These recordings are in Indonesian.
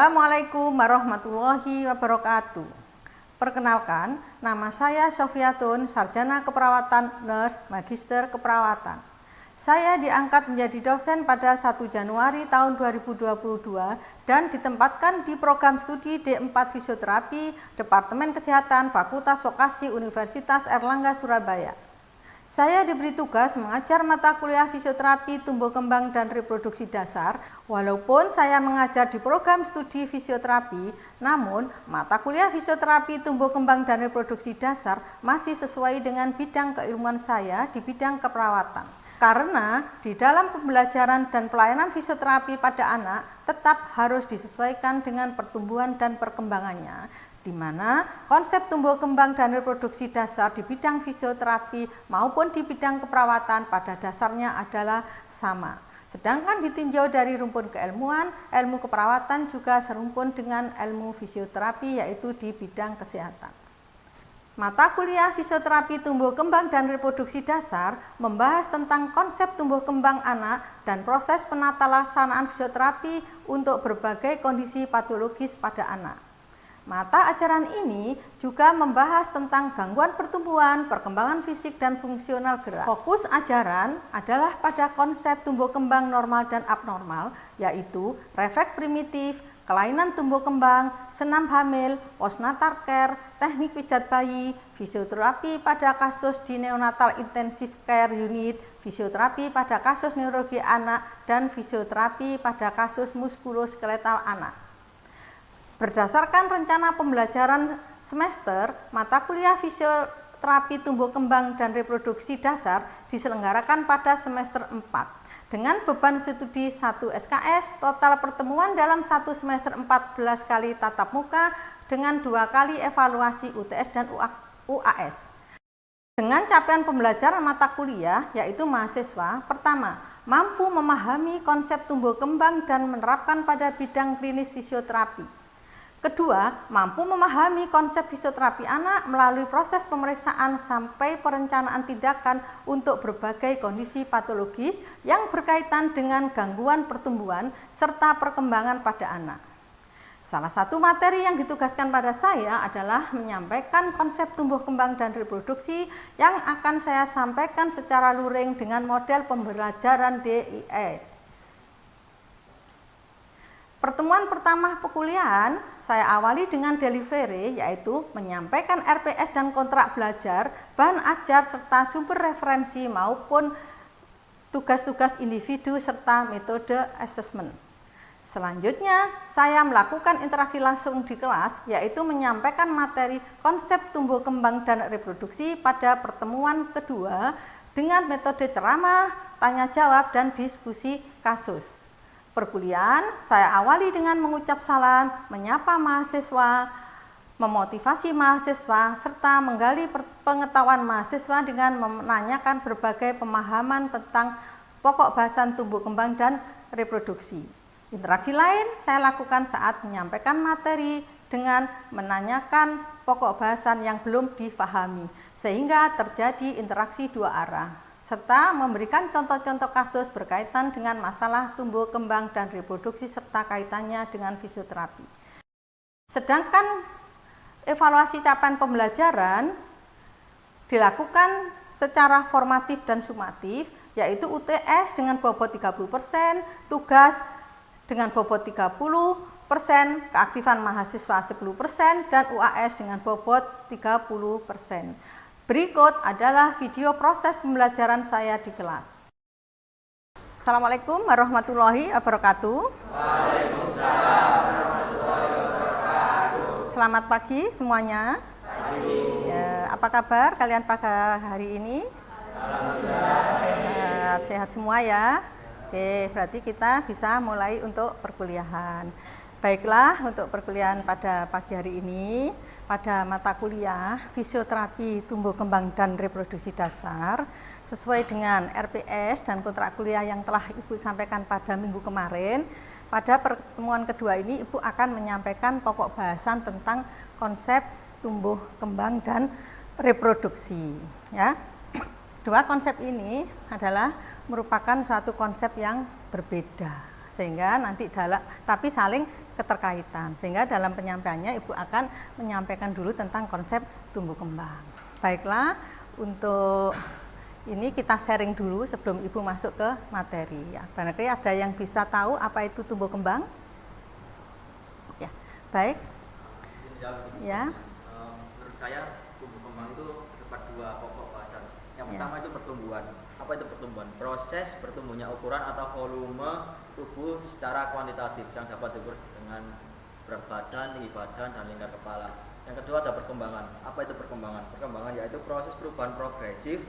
Assalamualaikum warahmatullahi wabarakatuh. Perkenalkan, nama saya Sofiatun, Sarjana Keperawatan Nurse, Magister Keperawatan. Saya diangkat menjadi dosen pada 1 Januari tahun 2022 dan ditempatkan di program studi D4 Fisioterapi, Departemen Kesehatan, Fakultas Vokasi Universitas Airlangga Surabaya. Saya diberi tugas mengajar mata kuliah fisioterapi tumbuh kembang dan reproduksi dasar. Walaupun saya mengajar di program studi fisioterapi, namun mata kuliah fisioterapi tumbuh kembang dan reproduksi dasar masih sesuai dengan bidang keilmuan saya di bidang keperawatan. Karena di dalam pembelajaran dan pelayanan fisioterapi pada anak tetap harus disesuaikan dengan pertumbuhan dan perkembangannya, di mana konsep tumbuh kembang dan reproduksi dasar di bidang fisioterapi maupun di bidang keperawatan pada dasarnya adalah sama. Sedangkan ditinjau dari rumpun keilmuan, ilmu keperawatan juga serumpun dengan ilmu fisioterapi, yaitu di bidang kesehatan. Mata kuliah fisioterapi tumbuh kembang dan reproduksi dasar membahas tentang konsep tumbuh kembang anak dan proses penata laksanaan fisioterapi untuk berbagai kondisi patologis pada anak. Mata ajaran ini juga membahas tentang gangguan pertumbuhan, perkembangan fisik dan fungsional gerak. Fokus ajaran adalah pada konsep tumbuh kembang normal dan abnormal, yaitu refleks primitif, kelainan tumbuh kembang, senam hamil, postnatal care, teknik pijat bayi, fisioterapi pada kasus di neonatal intensive care unit, fisioterapi pada kasus neurologi anak, dan fisioterapi pada kasus muskuloskeletal anak. Berdasarkan rencana pembelajaran semester, mata kuliah fisioterapi tumbuh kembang dan reproduksi dasar diselenggarakan pada semester 4 dengan beban studi 1 SKS, total pertemuan dalam satu semester 14 kali tatap muka dengan 2 kali evaluasi UTS dan UAS. Dengan capaian pembelajaran mata kuliah, yaitu mahasiswa, pertama, mampu memahami konsep tumbuh kembang dan menerapkan pada bidang klinis fisioterapi. Kedua, mampu memahami konsep fisioterapi anak melalui proses pemeriksaan sampai perencanaan tindakan untuk berbagai kondisi patologis yang berkaitan dengan gangguan pertumbuhan serta perkembangan pada anak. Salah satu materi yang ditugaskan pada saya adalah menyampaikan konsep tumbuh kembang dan reproduksi yang akan saya sampaikan secara luring dengan model pembelajaran DIE. Pertemuan pertama perkuliahan saya awali dengan delivery, yaitu menyampaikan RPS dan kontrak belajar, bahan ajar serta sumber referensi maupun tugas-tugas individu serta metode assessment. Selanjutnya, saya melakukan interaksi langsung di kelas, yaitu menyampaikan materi konsep tumbuh kembang dan reproduksi pada pertemuan kedua dengan metode ceramah, tanya jawab, dan diskusi kasus. Perkuliahan saya awali dengan mengucap salam, menyapa mahasiswa, memotivasi mahasiswa, serta menggali pengetahuan mahasiswa dengan menanyakan berbagai pemahaman tentang pokok bahasan tumbuh kembang dan reproduksi. Interaksi lain saya lakukan saat menyampaikan materi dengan menanyakan pokok bahasan yang belum difahami, sehingga terjadi interaksi dua arah, serta memberikan contoh-contoh kasus berkaitan dengan masalah tumbuh kembang dan reproduksi serta kaitannya dengan fisioterapi. Sedangkan evaluasi capaian pembelajaran dilakukan secara formatif dan sumatif, yaitu UTS dengan bobot 30%, tugas dengan bobot 30%, keaktifan mahasiswa 10%, dan UAS dengan bobot 30%. Berikut adalah video proses pembelajaran saya di kelas. Assalamualaikum warahmatullahi wabarakatuh. Waalaikumsalam warahmatullahi wabarakatuh. Selamat pagi semuanya. Pagi. Ya, apa kabar kalian pada hari ini? Alhamdulillah. Sehat semua ya. Oke, berarti kita bisa mulai untuk perkuliahan. Baiklah, untuk perkuliahan pada pagi hari ini, pada mata kuliah fisioterapi tumbuh kembang dan reproduksi dasar sesuai dengan RPS dan kontrak kuliah yang telah Ibu sampaikan pada minggu kemarin. Pada pertemuan kedua ini Ibu akan menyampaikan pokok bahasan tentang konsep tumbuh kembang dan reproduksi, ya. Dua konsep ini adalah merupakan suatu konsep yang berbeda, sehingga nanti tapi saling keterkaitan. Sehingga dalam penyampaiannya Ibu akan menyampaikan dulu tentang konsep tumbuh kembang. Baiklah, untuk ini kita sharing dulu sebelum Ibu masuk ke materi ya. Barangkali ada yang bisa tahu apa itu tumbuh kembang? Ya, baik. Ya. Menurut saya tumbuh kembang itu terdapat dua pokok bahasan. Yang pertama itu pertumbuhan. Apa itu pertumbuhan? Proses bertumbuhnya ukuran atau volume tubuh secara kuantitatif yang dapat diukur dengan berat badan, tinggi badan, dan lingkar kepala. Yang kedua ada perkembangan. Apa itu perkembangan? Perkembangan yaitu proses perubahan progresif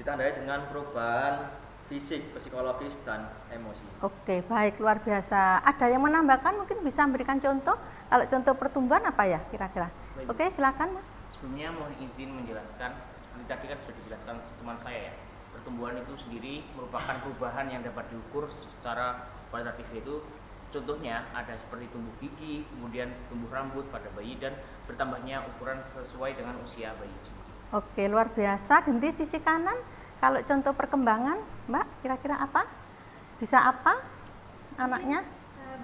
ditandai dengan perubahan fisik, psikologis, dan emosi. Oke, baik, luar biasa. Ada yang menambahkan, mungkin bisa memberikan contoh? Kalau contoh pertumbuhan apa ya kira-kira? Oke, silakan Mas. Sebelumnya mohon izin menjelaskan, seperti tadi kan sudah dijelaskan teman saya ya. Pertumbuhan itu sendiri merupakan perubahan yang dapat diukur secara kualitatif, yaitu contohnya ada seperti tumbuh gigi, kemudian tumbuh rambut pada bayi, dan bertambahnya ukuran sesuai dengan usia bayi. Oke, luar biasa. Ganti sisi kanan. Kalau contoh perkembangan, Mbak, kira-kira apa? Bisa apa anaknya?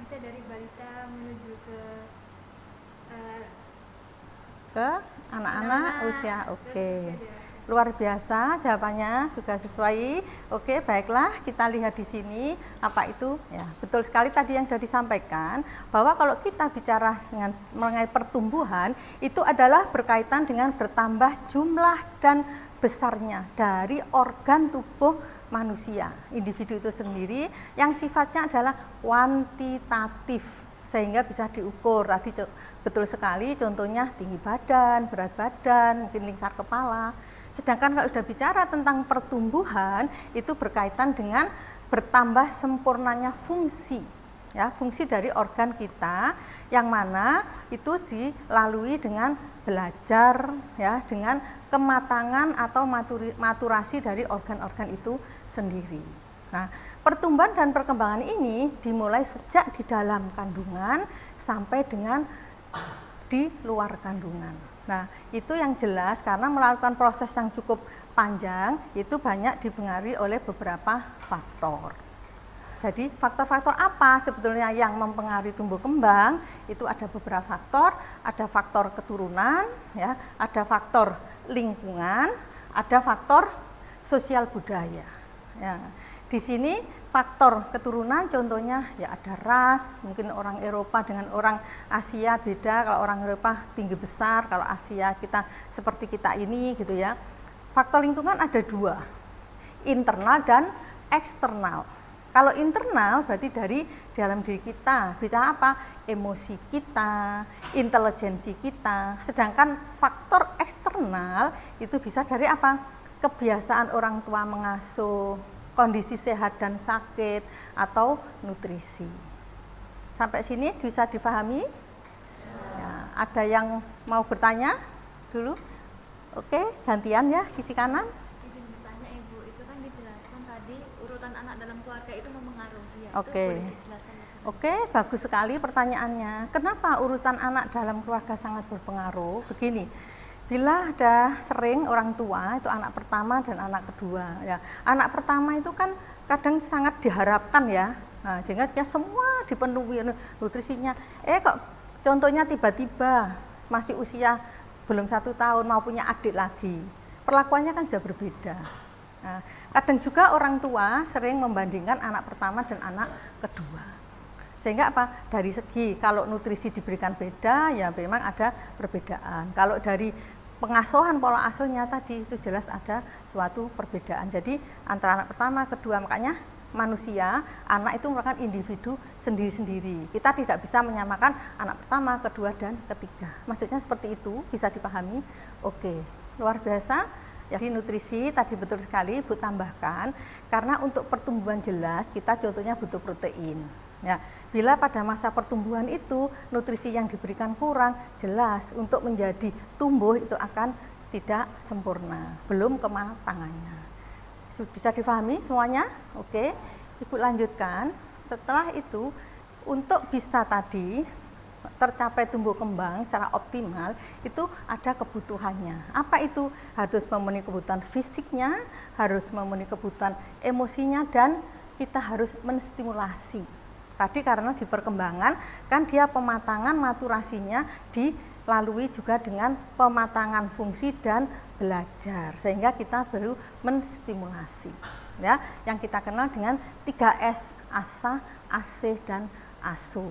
Bisa dari balita menuju ke anak-anak usia. Oke. Luar biasa jawabannya, sudah sesuai. Oke, baiklah, kita lihat di sini apa itu. Ya, betul sekali tadi yang sudah disampaikan bahwa kalau kita bicara mengenai pertumbuhan itu adalah berkaitan dengan bertambah jumlah dan besarnya dari organ tubuh manusia, individu itu sendiri yang sifatnya adalah kuantitatif sehingga bisa diukur. Tadi betul sekali contohnya tinggi badan, berat badan, mungkin lingkar kepala. Sedangkan kalau sudah bicara tentang pertumbuhan itu berkaitan dengan bertambah sempurnanya fungsi, ya, fungsi dari organ kita yang mana itu dilalui dengan belajar, ya, dengan kematangan atau maturasi dari organ-organ itu sendiri. Nah, pertumbuhan dan perkembangan ini dimulai sejak di dalam kandungan sampai dengan di luar kandungan. Nah, itu yang jelas karena melakukan proses yang cukup panjang itu banyak dipengaruhi oleh beberapa faktor. Jadi faktor-faktor apa sebetulnya yang mempengaruhi tumbuh kembang? Itu ada beberapa faktor, ada faktor keturunan, ya, ada faktor lingkungan, ada faktor sosial budaya. Ya. Di sini faktor keturunan contohnya ya ada ras, mungkin orang Eropa dengan orang Asia beda, kalau orang Eropa tinggi besar, kalau Asia kita seperti kita ini gitu ya. Faktor lingkungan ada dua, internal dan eksternal. Kalau internal berarti dari dalam diri kita, beda apa? Emosi kita, intelijensi kita. Sedangkan faktor eksternal itu bisa dari apa? Kebiasaan orang tua mengasuh, kondisi sehat dan sakit, atau nutrisi. Sampai sini bisa dipahami? Ya, ada yang mau bertanya dulu? Oke, gantian ya, sisi kanan. izin bertanya Ibu, itu kan dijelaskan tadi urutan anak dalam keluarga itu mempengaruhi ya. Oke. Itu boleh dijelaskan? Oke, bagus sekali pertanyaannya. Kenapa urutan anak dalam keluarga sangat berpengaruh? Begini, bila ada sering orang tua itu anak pertama dan anak kedua ya. Anak pertama itu kan kadang sangat diharapkan ya. Nah, sehingga dia semua dipenuhi nutrisinya. Kok contohnya tiba-tiba masih usia belum 1 tahun mau punya adik lagi. Perlakuannya kan sudah berbeda. Nah, kadang juga orang tua sering membandingkan anak pertama dan anak kedua. Sehingga apa? Dari segi kalau nutrisi diberikan beda ya memang ada perbedaan. Kalau dari pengasuhan pola asuhnya tadi itu jelas ada suatu perbedaan. Jadi antara anak pertama, kedua, makanya manusia, anak itu merupakan individu sendiri-sendiri. Kita tidak bisa menyamakan anak pertama, kedua, dan ketiga. Maksudnya seperti itu, bisa dipahami? Oke, luar biasa. Jadi nutrisi tadi betul sekali Ibu tambahkan, karena untuk pertumbuhan jelas kita contohnya butuh protein. Ya, bila pada masa pertumbuhan itu nutrisi yang diberikan kurang, jelas untuk menjadi tumbuh itu akan tidak sempurna, belum kematangannya. Bisa dipahami semuanya? Oke, Ibu lanjutkan. Setelah itu untuk bisa tadi tercapai tumbuh kembang secara optimal itu ada kebutuhannya. Apa itu? Harus memenuhi kebutuhan fisiknya, harus memenuhi kebutuhan emosinya, dan kita harus menstimulasi Tadi karena di perkembangan kan dia pematangan maturasinya dilalui juga dengan pematangan fungsi dan belajar, sehingga kita baru menstimulasi. Ya, yang kita kenal dengan 3S, asa, asih, dan asuh.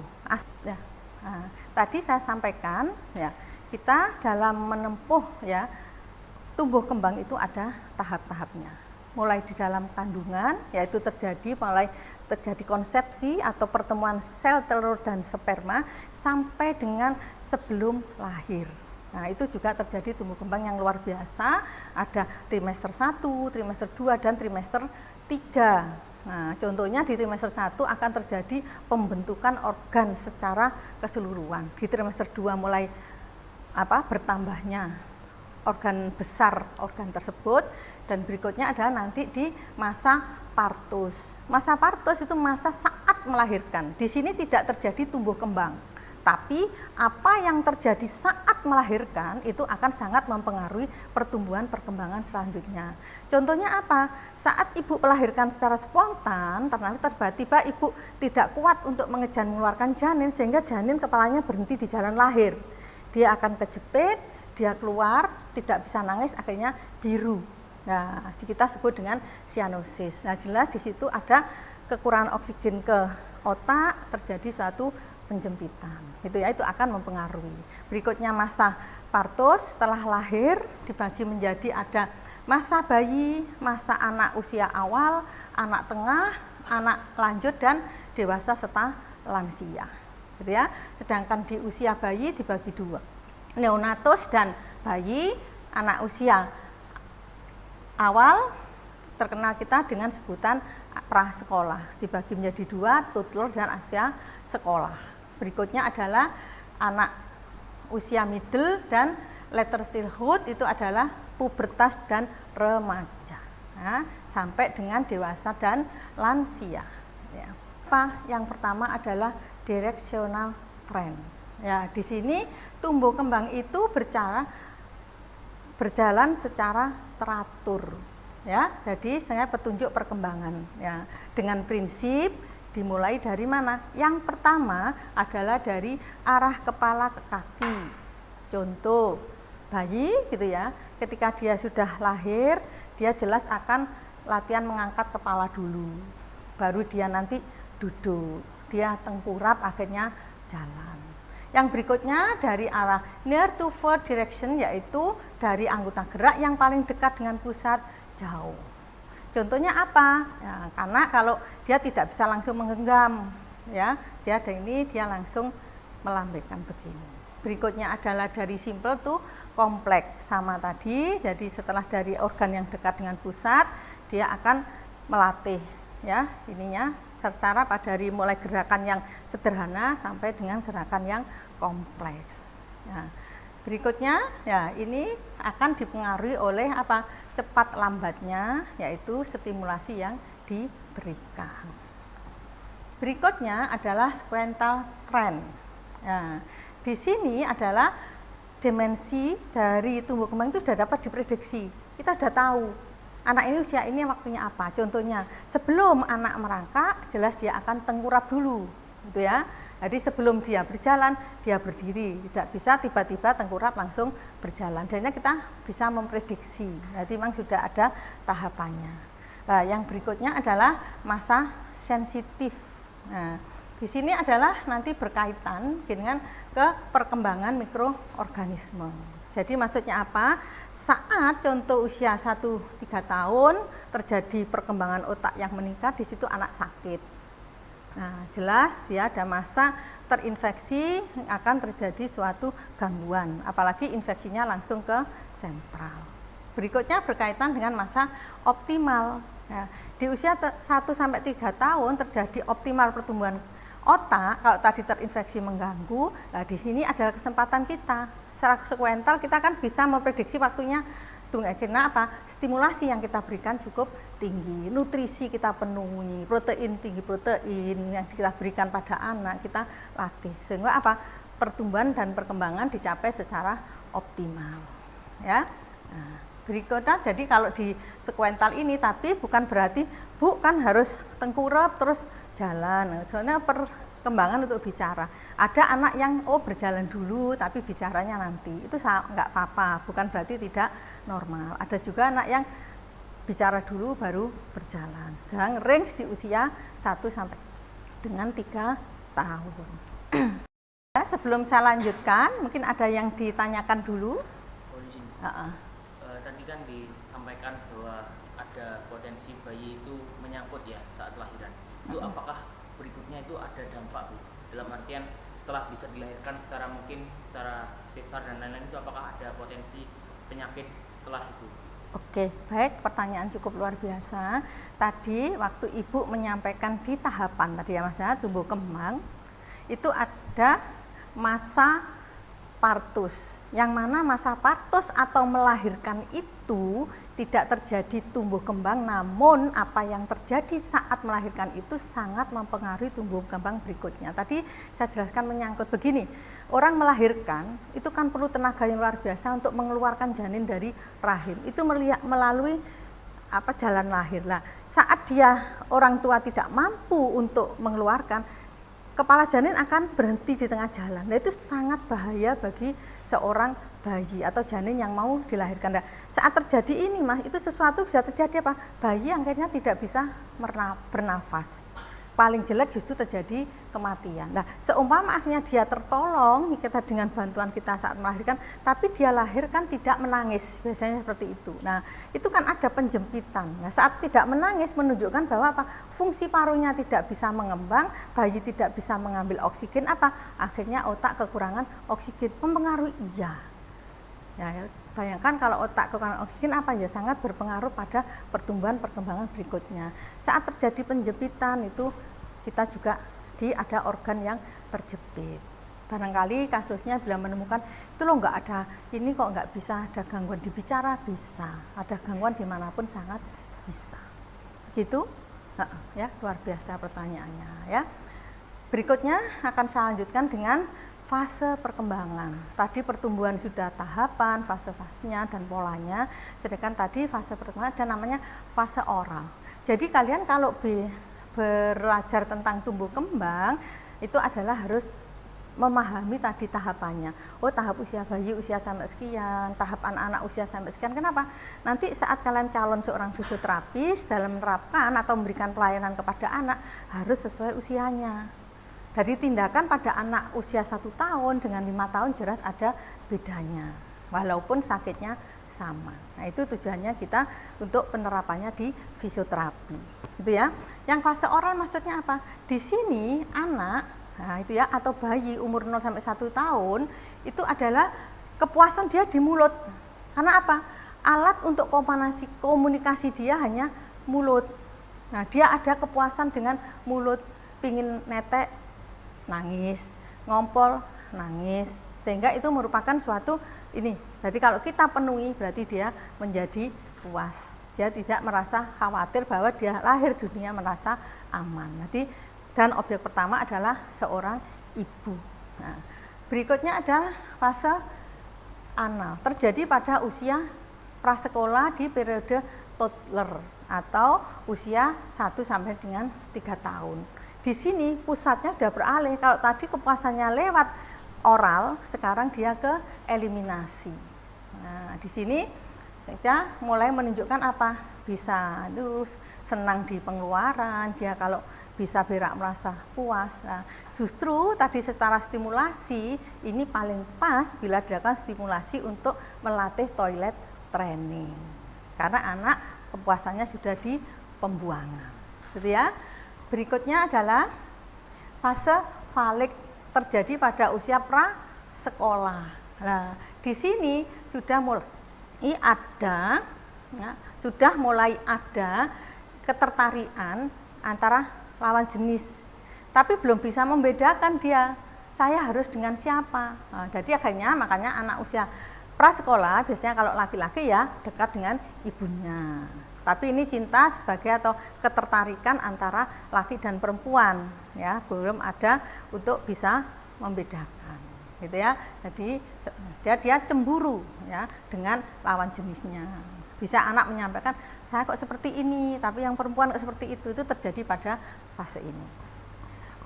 Ya. Nah, tadi saya sampaikan ya, kita dalam menempuh ya tumbuh kembang itu ada tahap-tahapnya. Mulai di dalam kandungan, yaitu mulai terjadi konsepsi atau pertemuan sel telur dan sperma sampai dengan sebelum lahir. Nah, itu juga terjadi tumbuh kembang yang luar biasa, ada trimester 1, trimester 2, dan trimester 3. Nah, contohnya di trimester 1 akan terjadi pembentukan organ secara keseluruhan. Di trimester 2 mulai bertambahnya organ besar organ tersebut, dan berikutnya adalah nanti di masa partus. Masa partus itu masa saat melahirkan. Di sini tidak terjadi tumbuh kembang. Tapi apa yang terjadi saat melahirkan itu akan sangat mempengaruhi pertumbuhan perkembangan selanjutnya. Contohnya apa? Saat ibu melahirkan secara spontan, ternyata tiba-tiba ibu tidak kuat untuk mengejar mengeluarkan janin sehingga janin kepalanya berhenti di jalan lahir. Dia akan kejepit, dia keluar, tidak bisa nangis, akhirnya biru. Nah, kita sebut dengan sianosis. Nah, jelas di situ ada kekurangan oksigen ke otak, terjadi suatu penjempitan. Itu akan mempengaruhi. Berikutnya masa partus, setelah lahir dibagi menjadi ada masa bayi, masa anak usia awal, anak tengah, anak lanjut, dan dewasa serta lansia. Gitu ya. Sedangkan di usia bayi dibagi dua. Neonatus dan bayi, anak usia awal terkenal kita dengan sebutan prasekolah, dibagi menjadi dua, toddler dan usia sekolah. Berikutnya adalah anak usia middle dan later childhood, itu adalah pubertas dan remaja. Nah, sampai dengan dewasa dan lansia. Ya. Yang pertama adalah directional trend. Ya, di sini tumbuh kembang itu berjalan secara teratur. Ya, jadi saya petunjuk perkembangan. Ya, dengan prinsip dimulai dari mana? Yang pertama adalah dari arah kepala ke kaki. Contoh bayi gitu ya, ketika dia sudah lahir, dia jelas akan latihan mengangkat kepala dulu. Baru dia nanti duduk, dia tengkurap, akhirnya jalan. Yang berikutnya dari arah near to forward direction, yaitu dari anggota gerak yang paling dekat dengan pusat jauh. Contohnya apa? Ya, karena kalau dia tidak bisa langsung menggenggam, ya, dia langsung melambaikan begini. Berikutnya adalah dari simple to kompleks, sama tadi. Jadi setelah dari organ yang dekat dengan pusat, dia akan melatih, ya, ininya secara dari mulai gerakan yang sederhana sampai dengan gerakan yang kompleks. Ya. Berikutnya, ya, ini akan dipengaruhi oleh apa? Cepat lambatnya, yaitu stimulasi yang diberikan. Berikutnya adalah sequential trend. Nah, di sini adalah dimensi dari tumbuh kembang itu sudah dapat diprediksi. Kita sudah tahu anak ini usia ini waktunya apa. Contohnya, sebelum anak merangkak, jelas dia akan tengkurap dulu, gitu ya. Jadi sebelum dia berjalan, dia berdiri, tidak bisa tiba-tiba tengkurap langsung berjalan. Jadi kita bisa memprediksi, jadi memang sudah ada tahapannya. Nah, yang berikutnya adalah masa sensitif. Nah, di sini adalah nanti berkaitan dengan ke perkembangan mikroorganisme. Jadi maksudnya apa? Saat contoh usia 1-3 tahun terjadi perkembangan otak yang meningkat, di situ anak sakit. Nah, jelas dia ada masa terinfeksi, akan terjadi suatu gangguan, apalagi infeksinya langsung ke sentral. Berikutnya berkaitan dengan masa optimal. Nah, di usia 1-3 tahun terjadi optimal pertumbuhan otak. Kalau tadi terinfeksi mengganggu, nah di sini adalah kesempatan kita. Secara sekuental kita kan bisa memprediksi waktunya. Karena apa? Stimulasi yang kita berikan cukup tinggi, nutrisi kita penuhi, tinggi protein yang kita berikan pada anak kita latih, sehingga apa? Pertumbuhan dan perkembangan dicapai secara optimal. Ya. Nah, berikutnya, jadi kalau di sekuental ini, tapi bukan berarti Bu kan harus tengkurap terus jalan. Soalnya perkembangan untuk bicara. Ada anak yang berjalan dulu tapi bicaranya nanti. Itu nggak apa-apa, bukan berarti tidak normal. Ada juga anak yang bicara dulu baru berjalan. Dan range di usia 1 sampai dengan 3 tahun. Ya, sebelum saya lanjutkan, mungkin ada yang ditanyakan dulu. Tadi kan disampaikan bahwa ada potensi bayi itu menyangkut ya saat lahiran. Itu apakah berikutnya itu ada dampak, Bu? Dalam artian setelah bisa dilahirkan secara sesar dan lain-lain, itu apakah ada potensi penyakit setelah itu? Oke, baik, pertanyaan cukup luar biasa. Tadi waktu Ibu menyampaikan di tahapan tadi ya Mas ya, tumbuh kembang, itu ada masa partus. Yang mana masa partus atau melahirkan itu tidak terjadi tumbuh kembang, namun apa yang terjadi saat melahirkan itu sangat mempengaruhi tumbuh kembang berikutnya. Tadi saya jelaskan menyangkut begini, orang melahirkan itu kan perlu tenaga yang luar biasa untuk mengeluarkan janin dari rahim. Itu melalui jalan lahir. Lah, saat dia orang tua tidak mampu untuk mengeluarkan, kepala janin akan berhenti di tengah jalan. Nah, itu sangat bahaya bagi seorang bayi atau janin yang mau dilahirkan. Nah, saat terjadi ini Mas, itu sesuatu bisa terjadi apa? Bayi akhirnya tidak bisa bernafas. Paling jelek justru terjadi kematian. Nah, seumpama akhirnya dia tertolong kita dengan bantuan kita saat melahirkan, tapi dia lahirkan tidak menangis, biasanya seperti itu. Nah, itu kan ada penjempitan. Nah, saat tidak menangis menunjukkan bahwa apa? Fungsi parunya tidak bisa mengembang, bayi tidak bisa mengambil oksigen, akhirnya otak kekurangan oksigen. Mempengaruhi? Iya. Ya, bayangkan kalau otak kekurangan oksigen ya sangat berpengaruh pada pertumbuhan perkembangan berikutnya. Saat terjadi penjempitan itu kita juga ada organ yang terjepit. Barangkali kasusnya bila menemukan itu loh nggak ada, ini kok nggak bisa ada gangguan di bicara, bisa. Ada gangguan dimanapun sangat bisa. Gitu, ya luar biasa pertanyaannya ya. Berikutnya akan saya lanjutkan dengan fase perkembangan. Tadi pertumbuhan sudah tahapan, fase-fasenya dan polanya. Sedangkan tadi fase perkembangan ada namanya fase oral. Jadi kalian kalau belajar tentang tumbuh kembang itu adalah harus memahami tadi tahapannya. Tahap usia bayi usia sampai sekian, tahap anak-anak usia sampai sekian. Kenapa? Nanti saat kalian calon seorang fisioterapis dalam menerapkan atau memberikan pelayanan kepada anak harus sesuai usianya. Dari tindakan pada anak usia 1 tahun dengan 5 tahun jelas ada bedanya, walaupun sakitnya sama. Nah, itu tujuannya kita untuk penerapannya di fisioterapi, gitu ya. Yang fase oral maksudnya apa? Di sini anak, itu ya, atau bayi umur 0 sampai 1 tahun itu adalah kepuasan dia di mulut. Karena apa? Alat untuk komunikasi dia hanya mulut. Nah, dia ada kepuasan dengan mulut, pingin netek, nangis, ngompol, nangis, sehingga itu merupakan suatu ini. Jadi kalau kita penuhi berarti dia menjadi puas. Dia tidak merasa khawatir bahwa dia lahir dunia merasa aman. Jadi dan objek pertama adalah seorang ibu. Nah, berikutnya adalah fase anal. Terjadi pada usia prasekolah di periode toddler atau usia 1 sampai dengan 3 tahun. Di sini pusatnya sudah beralih. Kalau tadi kepuasannya lewat oral, sekarang dia ke eliminasi. Nah, di sini kita mulai menunjukkan apa? Bisa senang di pengeluaran, dia kalau bisa berak merasa puas. Nah, justru tadi secara stimulasi ini paling pas bila dilakukan stimulasi untuk melatih toilet training. Karena anak kepuasannya sudah di pembuangan. Gitu ya. Berikutnya adalah fase falik, terjadi pada usia prasekolah. Nah, di sini sudah mulai ada ketertarikan antara lawan jenis, tapi belum bisa membedakan dia, saya harus dengan siapa. Nah, jadi akhirnya makanya anak usia prasekolah biasanya kalau laki-laki ya dekat dengan ibunya. Tapi ini cinta sebagai atau ketertarikan antara laki dan perempuan ya, belum ada untuk bisa membedakan, gitu ya. Jadi dia cemburu ya dengan lawan jenisnya. Bisa anak menyampaikan, saya kok seperti ini, tapi yang perempuan kok seperti itu terjadi pada fase ini.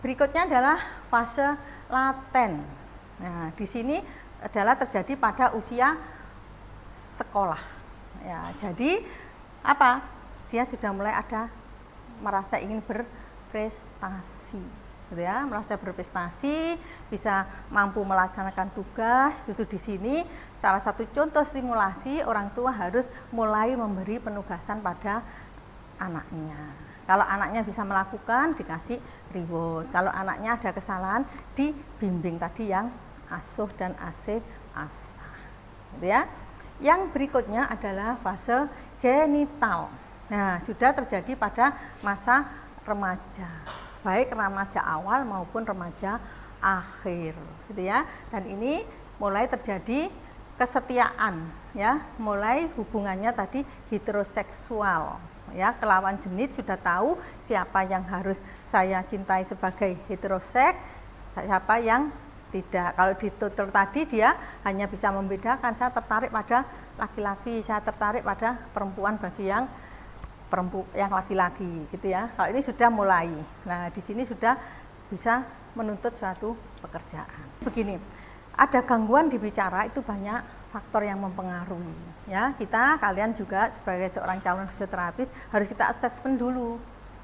Berikutnya adalah fase laten. Nah, di sini adalah terjadi pada usia sekolah. Ya, jadi apa? Dia sudah mulai ada merasa ingin berprestasi, gitu ya, merasa berprestasi, bisa mampu melaksanakan tugas. Itu di sini salah satu contoh stimulasi orang tua harus mulai memberi penugasan pada anaknya. Kalau anaknya bisa melakukan, dikasih reward. Kalau anaknya ada kesalahan, dibimbing tadi yang asuh dan asih asah, gitu ya. Yang berikutnya adalah fase genital. Nah, sudah terjadi pada masa remaja, baik remaja awal maupun remaja akhir, gitu ya. Dan ini mulai terjadi kesetiaan, ya, mulai hubungannya tadi heteroseksual, ya, kelawan jenis sudah tahu siapa yang harus saya cintai sebagai heteroseks, siapa yang tidak. Kalau di tutor tadi dia hanya bisa membedakan, saya tertarik pada laki-laki, saya tertarik pada perempuan bagi yang laki-laki, gitu ya. Kalau ini sudah mulai. Nah, di sini sudah bisa menuntut suatu pekerjaan. Begini, ada gangguan di bicara itu banyak faktor yang mempengaruhi, ya. Kalian juga sebagai seorang calon fisioterapis harus kita asesmen dulu.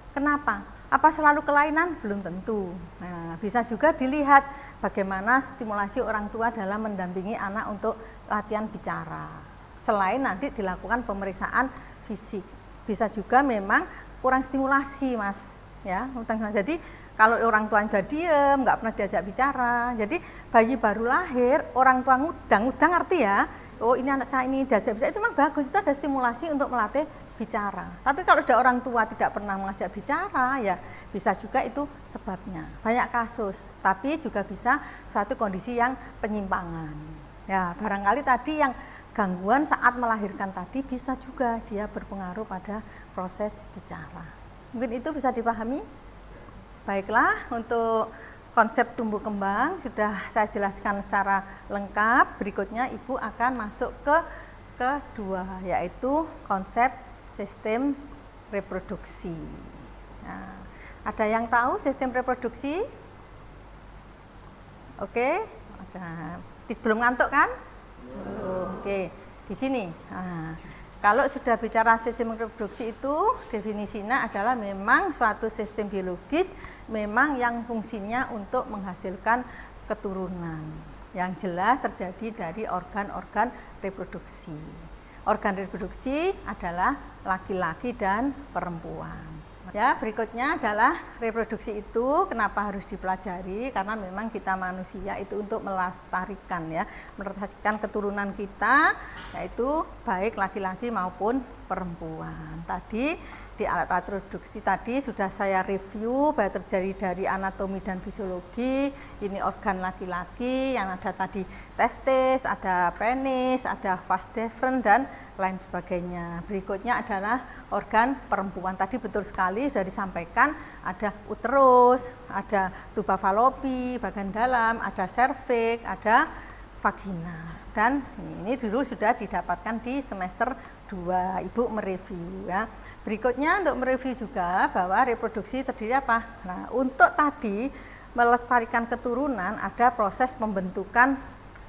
Kenapa? Apa selalu kelainan? Belum tentu. Nah, bisa juga dilihat bagaimana stimulasi orang tua dalam mendampingi anak untuk latihan bicara. Selain nanti dilakukan pemeriksaan fisik, bisa juga memang kurang stimulasi, Mas. Ya, jadi kalau orang tua sudah diem, nggak pernah diajak bicara, jadi bayi baru lahir, orang tua ngudang arti ya, oh ini anak saya ini diajak bicara, itu memang bagus, itu ada stimulasi untuk melatih bicara. Tapi kalau sudah orang tua tidak pernah mengajak bicara, ya bisa juga itu sebabnya. Banyak kasus, tapi juga bisa suatu kondisi yang penyimpangan. Ya, barangkali tadi yang gangguan saat melahirkan tadi bisa juga dia berpengaruh pada proses bicara. Mungkin itu bisa dipahami? Baiklah, untuk konsep tumbuh kembang sudah saya jelaskan secara lengkap. Berikutnya Ibu akan masuk ke kedua, yaitu konsep sistem reproduksi. Nah, ada yang tahu sistem reproduksi? Oke, ada. Belum ngantuk kan? Oke, di sini. Nah, kalau sudah bicara sistem reproduksi itu definisinya adalah memang suatu sistem biologis memang yang fungsinya untuk menghasilkan keturunan yang jelas terjadi dari organ-organ reproduksi. Organ reproduksi adalah laki-laki dan perempuan. Ya, berikutnya adalah reproduksi itu kenapa harus dipelajari, karena memang kita manusia itu untuk melestarikan, ya, melestarikan keturunan kita, yaitu baik laki-laki maupun perempuan. Tadi di alat reproduksi tadi sudah saya review bahwa terjadi dari anatomi dan fisiologi. Ini organ laki-laki yang ada tadi testis, ada penis, ada vas deferens dan lain sebagainya. Berikutnya adalah organ perempuan. Tadi betul sekali sudah disampaikan, ada uterus, ada tuba falopi bagian dalam, ada serviks, ada vagina. Dan ini dulu sudah didapatkan di semester 2, Ibu mereview, ya. Berikutnya untuk mereview juga bahwa reproduksi terdiri apa? Nah, untuk tadi melestarikan keturunan ada proses pembentukan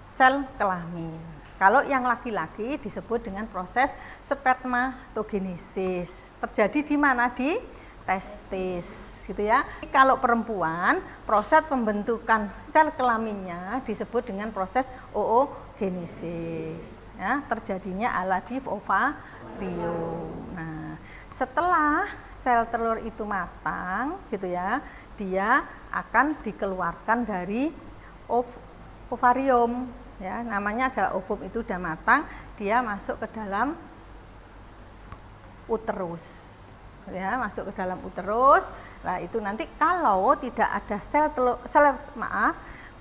sel kelamin. Kalau yang laki-laki disebut dengan proses spermatogenesis. Terjadi di mana? Di testis, gitu ya. Kalau perempuan, proses pembentukan sel kelaminnya disebut dengan proses oogenesis. Ya, terjadinya ala di ovarium. Nah, setelah sel telur itu matang, gitu ya, dia akan dikeluarkan dari ovarium, ya, namanya adalah ovum. Itu sudah matang, dia masuk ke dalam uterus, ya, masuk ke dalam uterus. Nah, itu nanti kalau tidak ada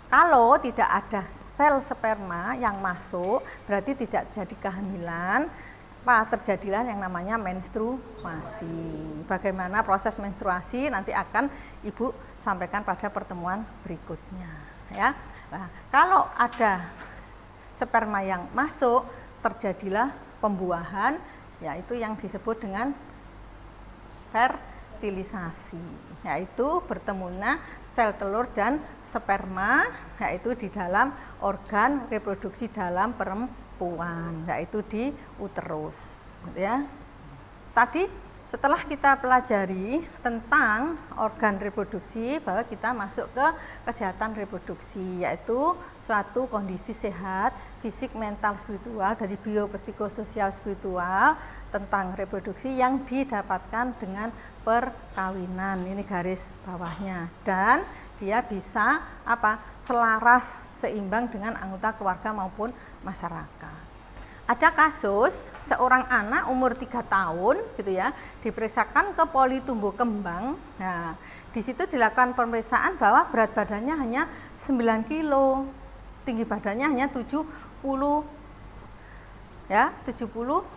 kalau tidak ada sel sperma yang masuk, berarti tidak terjadi kehamilan, terjadilah yang namanya menstruasi. Bagaimana proses menstruasi nanti akan Ibu sampaikan pada pertemuan berikutnya, ya. Nah, kalau ada sperma yang masuk, terjadilah pembuahan, yaitu yang disebut dengan fertilisasi, yaitu bertemunya sel telur dan sperma, yaitu di dalam organ reproduksi dalam perempuan, yaitu di uterus, ya. Tadi setelah kita pelajari tentang organ reproduksi, bahwa kita masuk ke kesehatan reproduksi, yaitu suatu kondisi sehat fisik, mental, spiritual, dari biopsikososial spiritual tentang reproduksi yang didapatkan dengan perkawinan. Ini garis bawahnya, dan dia bisa selaras, seimbang dengan anggota keluarga maupun masyarakat. Ada kasus seorang anak umur 3 tahun gitu ya, diperiksakan ke poli tumbuh kembang. Nah, di situ dilakukan pemeriksaan bahwa berat badannya hanya 9 kilo, tinggi badannya hanya 70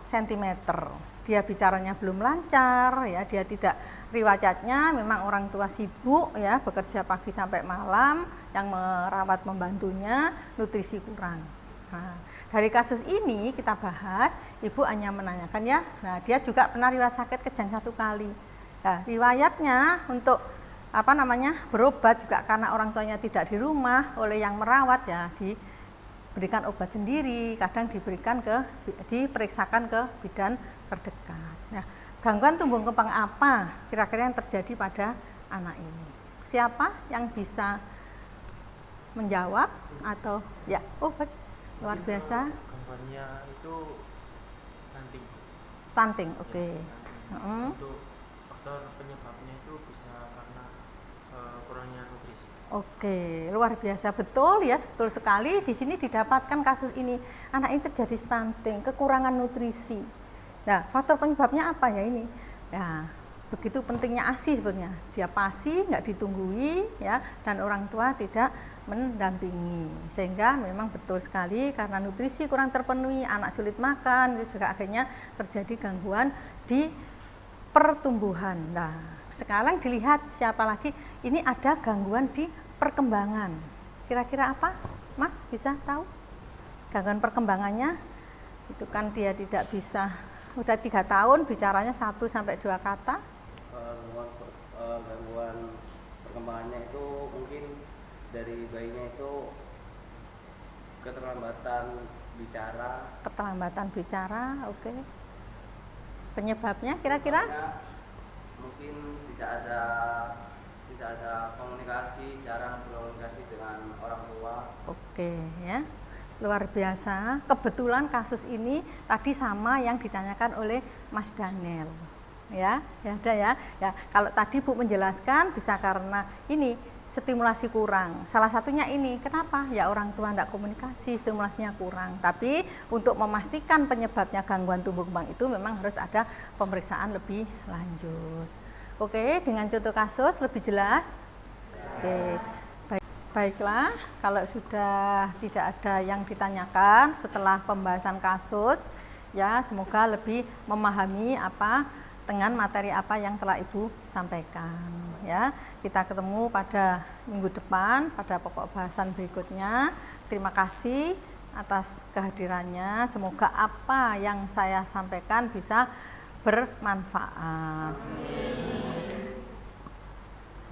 cm. Dia bicaranya belum lancar ya, dia tidak, riwayatnya memang orang tua sibuk ya, bekerja pagi sampai malam, yang merawat membantunya, nutrisi kurang. Nah, dari kasus ini kita bahas, ibu hanya menanyakan ya, nah dia juga pernah riwayat sakit kejang 1 kali. Nah, riwayatnya untuk berobat juga karena orang tuanya tidak di rumah, oleh yang merawat ya diberikan obat sendiri, kadang diperiksakan ke bidan terdekat. Nah, gangguan tumbuh kembang apa kira-kira yang terjadi pada anak ini? Siapa yang bisa menjawab atau ya? Luar biasa. Gambarnya itu stunting. Stunting, oke. Untuk faktor penyebabnya itu bisa karena kurangnya nutrisi. Oke, luar biasa, betul ya, betul sekali. Di sini didapatkan kasus ini, anak ini terjadi stunting, kekurangan nutrisi. Nah, faktor penyebabnya apa ya ini? Ya, begitu pentingnya ASI sebenarnya. Dia PASI, nggak ditunggui ya, dan orang tua tidak mendampingi, sehingga memang betul sekali karena nutrisi kurang terpenuhi, anak sulit makan, juga akhirnya terjadi gangguan di pertumbuhan. Nah, sekarang dilihat siapa lagi, ini ada gangguan di perkembangan. Kira-kira apa, Mas, bisa tahu? Gangguan perkembangannya itu kan dia tidak bisa, udah 3 tahun bicaranya 1-2 kata. Gangguan perkembangannya itu mungkin dari bayinya itu keterlambatan bicara. Oke. Penyebabnya kira-kira? Mungkin tidak ada komunikasi, jarang berkomunikasi dengan orang tua. Oke ya, luar biasa. Kebetulan kasus ini tadi sama yang ditanyakan oleh Mas Daniel. Ya ada ya. Ya, kalau tadi Bu menjelaskan bisa karena ini stimulasi kurang. Salah satunya ini, kenapa? Ya orang tua tidak komunikasi, stimulasinya kurang. Tapi untuk memastikan penyebabnya gangguan tumbuh kembang itu memang harus ada pemeriksaan lebih lanjut. Oke, dengan contoh kasus lebih jelas. Oke, baiklah. Kalau sudah tidak ada yang ditanyakan setelah pembahasan kasus, ya semoga lebih memahami dengan materi apa yang telah Ibu sampaikan ya. Kita ketemu pada minggu depan pada pokok bahasan berikutnya. Terima kasih atas kehadirannya. Semoga apa yang saya sampaikan bisa bermanfaat.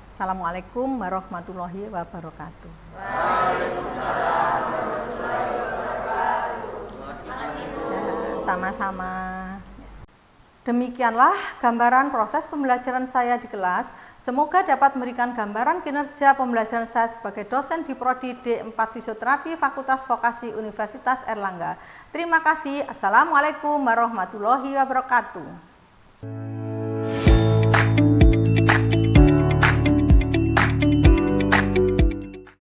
Assalamualaikum warahmatullahi wabarakatuh. Waalaikumsalam warahmatullahi wabarakatuh. Sama-sama. Demikianlah gambaran proses pembelajaran saya di kelas. Semoga dapat memberikan gambaran kinerja pembelajaran saya sebagai dosen di Prodi D4 Fisioterapi Fakultas Vokasi Universitas Airlangga. Terima kasih. Assalamualaikum warahmatullahi wabarakatuh.